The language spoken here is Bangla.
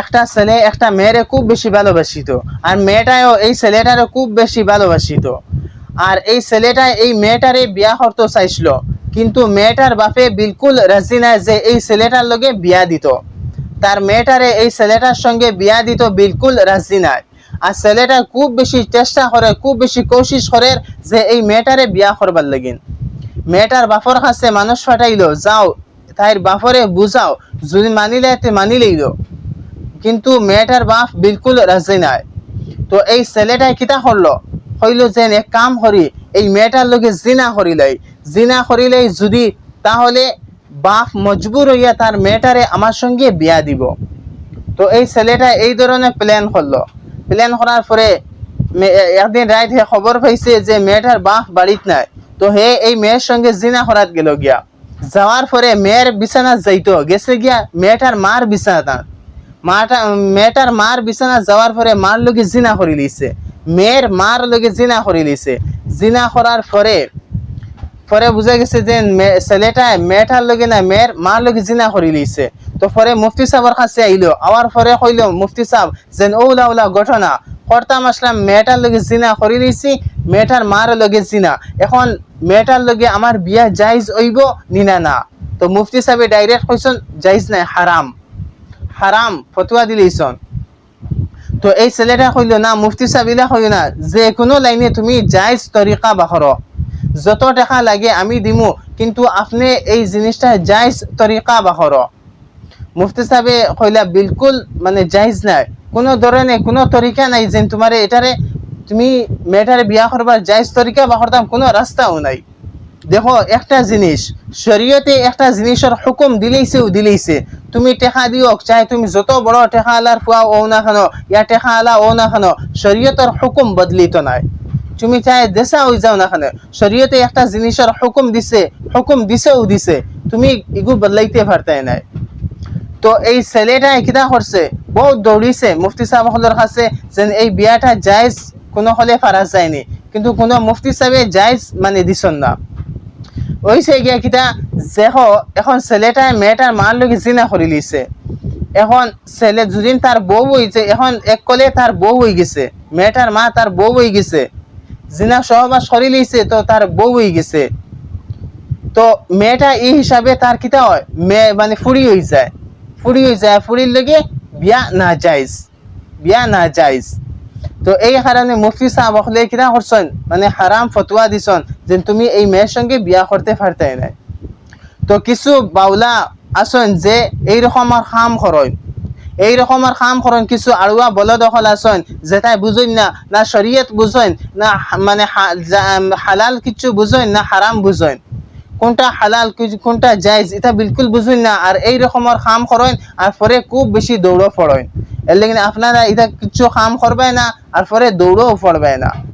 একটা ছেলে একটা মেয়েরে খুব বেশি ভালোবাসিত, আর মেয়েটাও এই ছেলেটারে খুব বেশি ভালোবাসিত। আর এই ছেলেটা এই মেয়েটারে বিয়া করতে চাইছিল, কিন্তু মেয়েটার বাপে বিলকুল রাজি নাই যে এই ছেলেটার লগে বিয়া দিত। তার মেয়েটারে এই ছেলেটার সঙ্গে বিয়া দিত বিলকুল রাজি নাই। আর ছেলেটা খুব বেশি চেষ্টা করে, খুব বেশি কোশিশ করে যে এই মেয়েটারে বিয়া করবার লাগিন। মেয়েটার বাপর কাছে মানুষ ফাটাইলো, যাও তাইর বাপরে বুঝাও, যদি মানিলে মানিলেইল, কিন্তু মেয়েটার বাপ বিলকুল রাজি নাই। তো এই ছেলেটাই কিতা করলো, হইল যে এক কাম করি, এই মেয়েটার লগে জিনা করিলেই যদি, তাহলে বাপ মজবুর হইয়া তার মেয়েটারে আমার সঙ্গে বিয়া দিব। তো এই ছেলেটা এই ধরনের প্ল্যান করলো। প্ল্যান করার পরে একদিন রাত হে খবর পাইছে যে মেয়েটার বাপ বাড়িত নাই। তো হে এই মেয়ের সঙ্গে জিনা করাত গেল গিয়া। যাওয়ার পরে মেয়ের বিছানা যাইতো, গেছে গিয়া মেয়েটার মার বিছানা। মেয়েটার মার বিছানা যাওয়ার পরে মার লগে জিনা করে লিছে, মেয়ের মার লগে জিনা করে লিছে। জিনা করার পরে বুঝা গেছে যে ছেলেটা মেয়েটার লগে না, মেয়ের মার লগে জিনা করে লিছে। তো পরে মুফতি সাহেবের কাছে আইলো, আওয়ার পরে কইলো মুফতি সাহেব যে ওলা ঘটনা করতাম আসলাম, মেয়েটার লগে জিনা করে লিছি, মেয়েটার মার লগে জিনা, এখন মেয়েটার লগে আমার বিয়া জায়েজ হইব নিনা না? তো মুফতি সাহেব ডাইরেক্ট কইছেন জায়েজ নাই, হারাম, হারাম ফতোয়া দিলেইছন। তো এই ছেলেটা কইল না, মুফতি সাহেব ইলা কইল না, যে কোনো লাইনে তুমি জায়েজ তরিকা বাখরো, যত টাকা লাগে আমি দিমু, কিন্তু আপনি এই জিনিসটা জায়েজ তরিকা বাখরো। মুফতি সাহেবে কইলা বিলকুল মানে জায়েজ নাই, কোনো ধরনের কোনো তরিকা নাই যে তোমারে এটারে তুমি মেয়েটারে বিয়া করবার জায়েজ তরিকা বাখরতাম, কোনো রাস্তাও নাই। দেখো একটা জিনিস, শরীয়তে একটা জিনিসের হুকুম দিলেইছে, তুমি টেকা দিও, চাই তুমি যত বড় টেকা আলার ফুয়া ও না কেন, ইয়া টেকা আলা ও না কেন, শরীয়তের হুকুম বদলিত নাই। তুমি চাই দেশা হয়ে যাও না কেন, শরীয়তে একটা জিনিসের হুকুম দিছে, তুমি ইগু বদলাইতে পারতে নাই। তো এই ছেলেটা কিতা করছে, বহুত দৌড়িছে মুফতি সাহেবের কাছে যে এই বিয়াটা জায়েজ কোনো হলে ফারাজ যায়নি, কিন্তু কোনো মুফতি সাহেবে জায়েজ মানে দিছন না। ওইছে গিয়া কিতা, দেখো এখন ছেলেটা মেয়েটার মার লগে জিনা করে লিছে। এখন ছেলে দুদিন তার বউ হইছে, এখন এক কলে তার বউ হয়ে গেছে, মেয়েটার মা তার বউ হয়ে গেছে, জিনা সহবাস করে লিছে, তো তার বউ হয়ে গেছে। তো মেয়েটা এই হিসাবে তার কিতা হয়, মেয়ে মানে ফুড়ি হয়ে যায়, ফুড়ির লগে বিয়া না জায়েজ। তো এই কারণে মুফতি সাহেব হলে কিনা করছেন, মানে হারাম ফতোয়া দিছেন যে তুমি এই মেয়ের সঙ্গে বিয়া করতে পারতে নাই। তো কিছু বাউলা আছেন যে এই রকমের কাম করেন, কিছু আড়ুয়া বলদখল আছেন যেটাই বুঝেন না শরীয়ত বুঝেন না, মানে হালাল কিছু বুঝেন না হারাম বুঝেন, কোনটা হালাল কোনটা জায়েজ এটা বিলকুল বুঝুন না। আর এই রকমের কাম করেন আর পরে খুব বেশি দৌড়ও পড়েন, এর লেগে আপনারা এটা কিছু কাম করবে না আর পরে দৌড়ও পড়বে না।